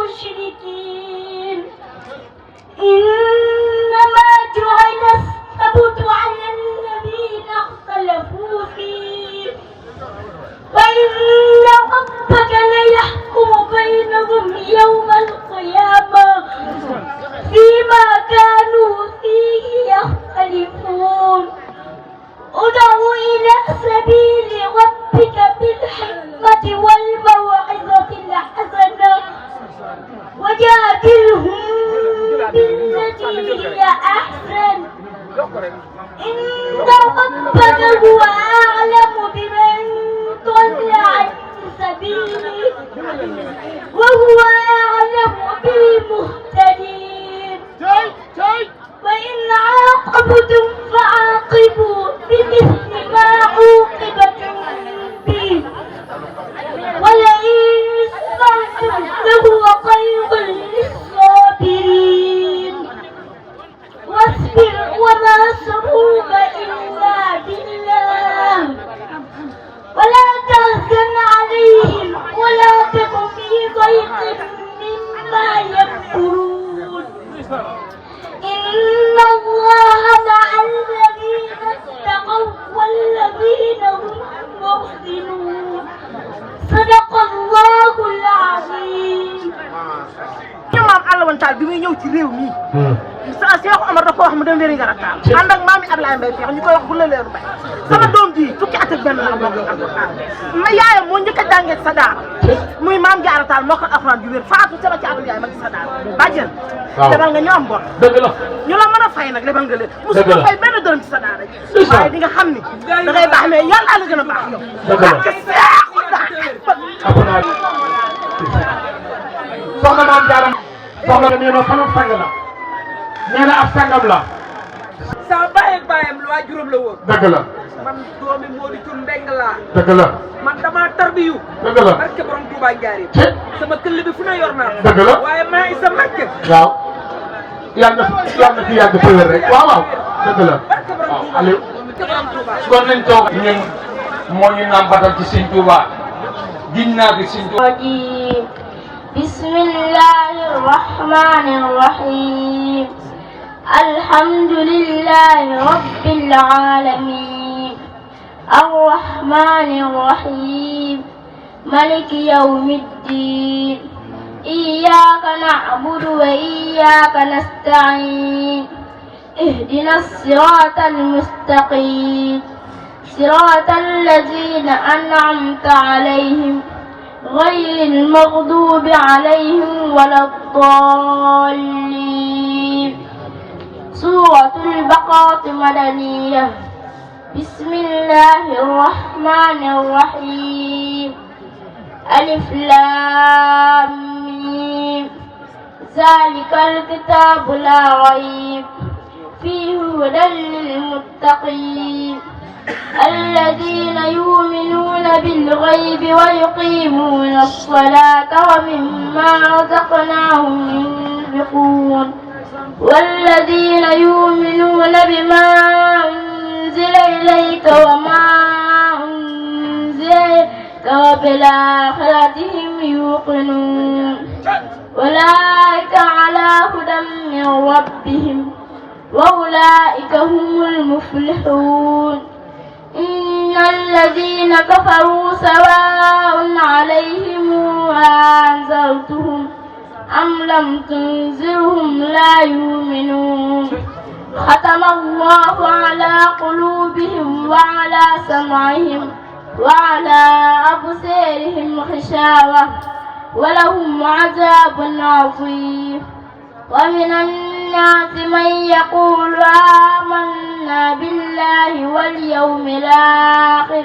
المشركين إنما جعل السبت على الذين اختلفوا فيه وإن ربك ليحكم بينهم يوم القيامة فيما كانوا فيه يختلفون ادع إلى سبيل ربك بالحكمة والموعظة الحسنة وجادلهم بالتي هي أحسن إن ربك هو أعلم بمن ضل عن سبيله وهو أعلم بالمهتدين وإن عاقبتم فعاقبوا بمثل ما عوقبتم به ولئن صبرتم لهو خير للصابرين واصبر وما صبرك إلا بالله ولا تحزن عليهم ولا تك في ضيق مما يمكرون إن الله مع الذين اتقوا والذين هم محسنون صدق الله العظيم. maam Alla Wane Tall bi muy ñëw ci réew mi sa Cheikh Omar da ko wax mu dem wéri nga taal ànd ak maam Ablaye Mbaye Cheikh ñu koy wax bu la leeru bay sama doom ji fukki at ak benn la bokk alquran ma yaayam moo njëkk a jàngee sa daara muy maam Jaara Taal moo ko alquran ju wér faatu sama caatu yaay ma ngi sa daara bàjjen lebal nga ñu am bor dëgg la ñu la mën a fay nag lebal nga leen musu ko fay benn dërëm ci sa daara ji waaye di nga xam ni da ngay baax mais yàlla la gën a baax yow parce que seexu daal soxna maam Jaara soxna nee na sama sang la nee na ab sangam la sama baay ak baayam lu waajuram la woon dëgg la man doomi Modou Thioune Mbeng laa dëgg la man dama tarbiyu dëgg la barke borom Touba Njaaréem sama këll bi fu na yor naa dëgg la waaye maa ngi sa màcc waaw yàlla na fi yàgg ci wér rek waaw waaw dëgg la waaw Aliou kon nañ toog ñun moo ñu nàmpatal ci Sëñ Touba giñ naa fi Sëñ Touba بسم الله الرحمن الرحيم الحمد لله رب العالمين الرحمن الرحيم ملك يوم الدين إياك نعبد وإياك نستعين اهدنا الصراط المستقيم صراط الذين أنعمت عليهم غير المغضوب عليهم ولا الضالين. سورة البقرة مدنية. بسم الله الرحمن الرحيم. ألف لام ميم. ذلك الكتاب لا ريب فيه هدى للمتقين الذين يؤمنون بالغيب ويقيمون الصلاة ومما رزقناهم ينفقون والذين يؤمنون بما أنزل إليك وما أنزل وبالآخرة هم يوقنون أولئك على هدى من ربهم وأولئك هم المفلحون. إن الذين كفروا سواء عليهم أنذرتهم أم لم تنذرهم لا يؤمنون. ختم الله على قلوبهم وعلى سمعهم وعلى أبصارهم غشاوة ولهم عذاب عظيم. ومن الناس من يقول آمنا بالله واليوم الآخر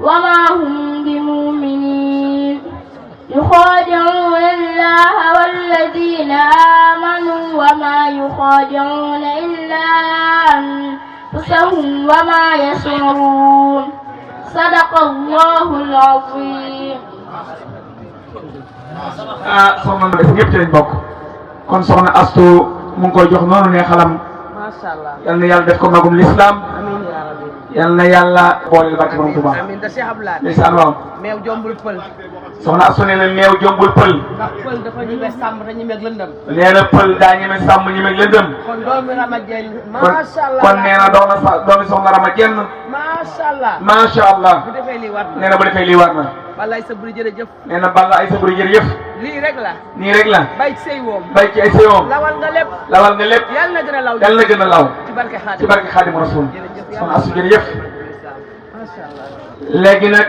وما هم بمؤمنين يخادعون الله والذين آمنوا وما يخادعون إلا أنفسهم وما يشعرون. صدق الله العظيم. soxna def ñëpp ci lañ bokk kon soxna Astu mu ngi koy jox noonu ne xalam Masha Allah. yal na yàlla def ko magum l'islam Amiin yaa rabbi. yal na yàlla boole barke borom Tuuba amiin da Cheikh Abdoulaye ndeysaan waaw meew jombul pël soxna Astu nee na meew jombul pël ndax pël dafa ñeme sàmm te ñeme lëndëm nee na pël daa ñeme sàmm ñeme lëndëm kon doomi Rama Jeen macha allah kon nee na doomi soxna Rama Jenn macha allah macha allah bu defee lii war nee na bu defee lii war na Balla Aïssa Boury jërëjëf nee na Balla Aïssa Boury jërëjëf lii rek la nii rek la bay ci sëy woom bay ci ay séyoom lawal nga lépp lawal nga lépp yàlla na gën a law yàlla na gën a law ci barke ci barke Xaadimu Rasuul jërëjëf soxna Astu jërëjëf macha allah léegi nag